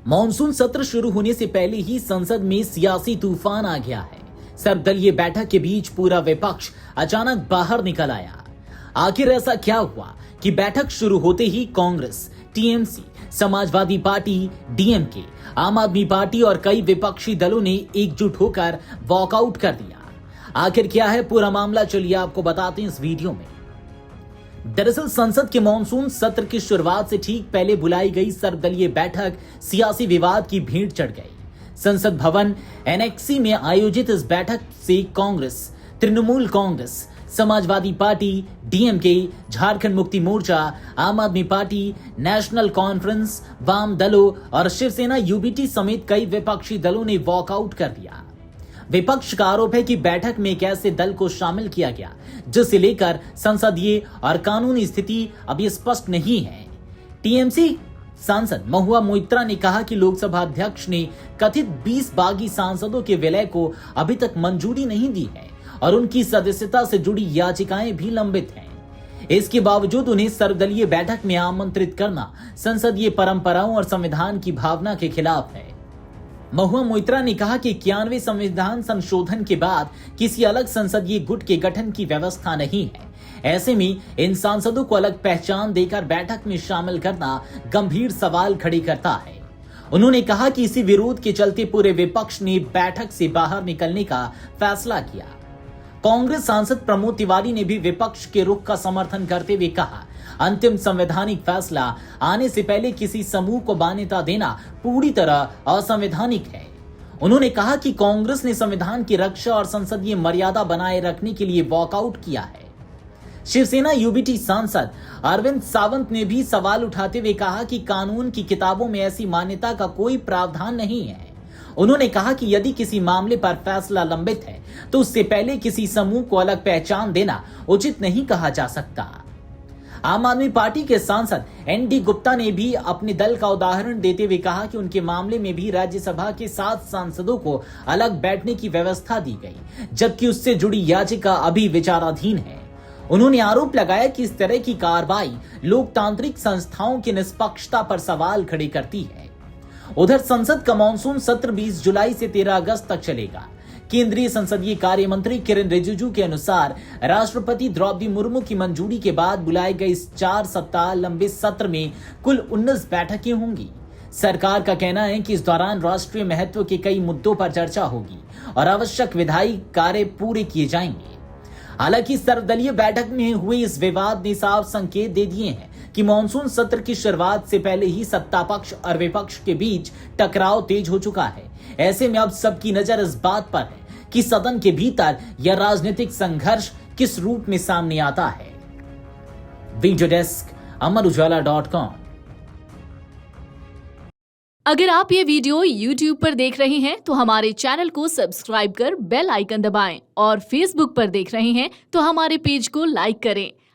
Monsoon सत्र शुरू होने से पहले ही संसद में सियासी तूफान आ गया है। सर्वदलीय बैठक के बीच पूरा विपक्ष अचानक बाहर निकल आया। आखिर ऐसा क्या हुआ कि बैठक शुरू होते ही कांग्रेस, टीएमसी, समाजवादी पार्टी, डीएमके, आम आदमी पार्टी और कई विपक्षी दलों ने एकजुट होकर वॉकआउट कर दिया। आखिर क्या है पूरा मामला, चलिए आपको बताते हैं इस वीडियो में। दरअसल संसद के मॉनसून सत्र की शुरुआत से ठीक पहले बुलाई गई सर्वदलीय बैठक सियासी विवाद की भेंट चढ़ गई। संसद भवन एनेक्सी में आयोजित इस बैठक से कांग्रेस, तृणमूल कांग्रेस, समाजवादी पार्टी, डीएमके, झारखंड मुक्ति मोर्चा, आम आदमी पार्टी, नेशनल कॉन्फ्रेंस, वाम दलों और शिवसेना यूबीटी समेत कई विपक्षी दलों ने वॉकआउट कर दिया। विपक्ष का आरोप है कि बैठक में एक ऐसे दल को शामिल किया गया जिसे लेकर संसदीय और कानूनी स्थिति अभी स्पष्ट नहीं है। टीएमसी सांसद महुआ मोइत्रा ने कहा कि लोकसभा अध्यक्ष ने कथित 20 बागी सांसदों के विलय को अभी तक मंजूरी नहीं दी है और उनकी सदस्यता से जुड़ी याचिकाएं भी लंबित हैं। इसके बावजूद उन्हें सर्वदलीय बैठक में आमंत्रित करना संसदीय परंपराओं और संविधान की भावना के खिलाफ है। महुआ मोइत्रा ने कहा कि 91वें संविधान संशोधन के बाद किसी अलग संसदीय गुट के गठन की व्यवस्था नहीं है। ऐसे में इन सांसदों को अलग पहचान देकर बैठक में शामिल करना गंभीर सवाल खड़े करता है। उन्होंने कहा कि इसी विरोध के चलते पूरे विपक्ष ने बैठक से बाहर निकलने का फैसला किया। कांग्रेस सांसद प्रमोद तिवारी ने भी विपक्ष के रुख का समर्थन करते हुए कहा, अंतिम संवैधानिक फैसला आने से पहले किसी समूह को मान्यता देना पूरी तरह असंवैधानिक है। उन्होंने कहा कि कांग्रेस ने संविधान की रक्षा और संसदीय मर्यादा बनाए रखने के लिए वॉकआउट किया है। शिवसेना यूबीटी सांसद अरविंद सावंत ने भी सवाल उठाते हुए कहा कि कानून की किताबों में ऐसी मान्यता का कोई प्रावधान नहीं है। उन्होंने कहा कि यदि किसी मामले पर फैसला लंबित है तो उससे पहले किसी समूह को अलग पहचान देना उचित नहीं कहा जा सकता। आम आदमी पार्टी के सांसद एनडी गुप्ता ने भी अपने दल का उदाहरण देते हुए कहा कि उनके मामले में भी राज्यसभा के 7 सांसदों को अलग बैठने की व्यवस्था दी गई, जबकि उससे जुड़ी याचिका अभी विचाराधीन है। उन्होंने आरोप लगाया कि इस तरह की कार्रवाई लोकतांत्रिक संस्थाओं की निष्पक्षता पर सवाल खड़े करती है। उधर संसद का मानसून सत्र 20 जुलाई से 13 अगस्त तक चलेगा। केंद्रीय संसदीय कार्य मंत्री किरेन रिजिजू के अनुसार राष्ट्रपति द्रौपदी मुर्मू की मंजूरी के बाद बुलाए गए इस 4 सप्ताह लंबे सत्र में कुल 19 बैठकें होंगी। सरकार का कहना है कि इस दौरान राष्ट्रीय महत्व के कई मुद्दों पर चर्चा होगी और आवश्यक विधायी कार्य पूरे किए जाएंगे। हालांकि सर्वदलीय बैठक में हुए इस विवाद ने साफ संकेत दे दिए हैं कि मॉनसून सत्र की शुरुआत से पहले ही सत्ता पक्ष और विपक्ष के बीच टकराव तेज हो चुका है। ऐसे में अब सबकी नजर इस बात पर है कि सदन के भीतर यह राजनीतिक संघर्ष किस रूप में सामने आता है। वीडियो डेस्क अमरउजाला.com। अगर आप ये वीडियो YouTube पर देख रहे हैं तो हमारे चैनल को सब्सक्राइब कर बेल आइकन दबाएं और Facebook पर देख रहे हैं तो हमारे पेज को लाइक करें।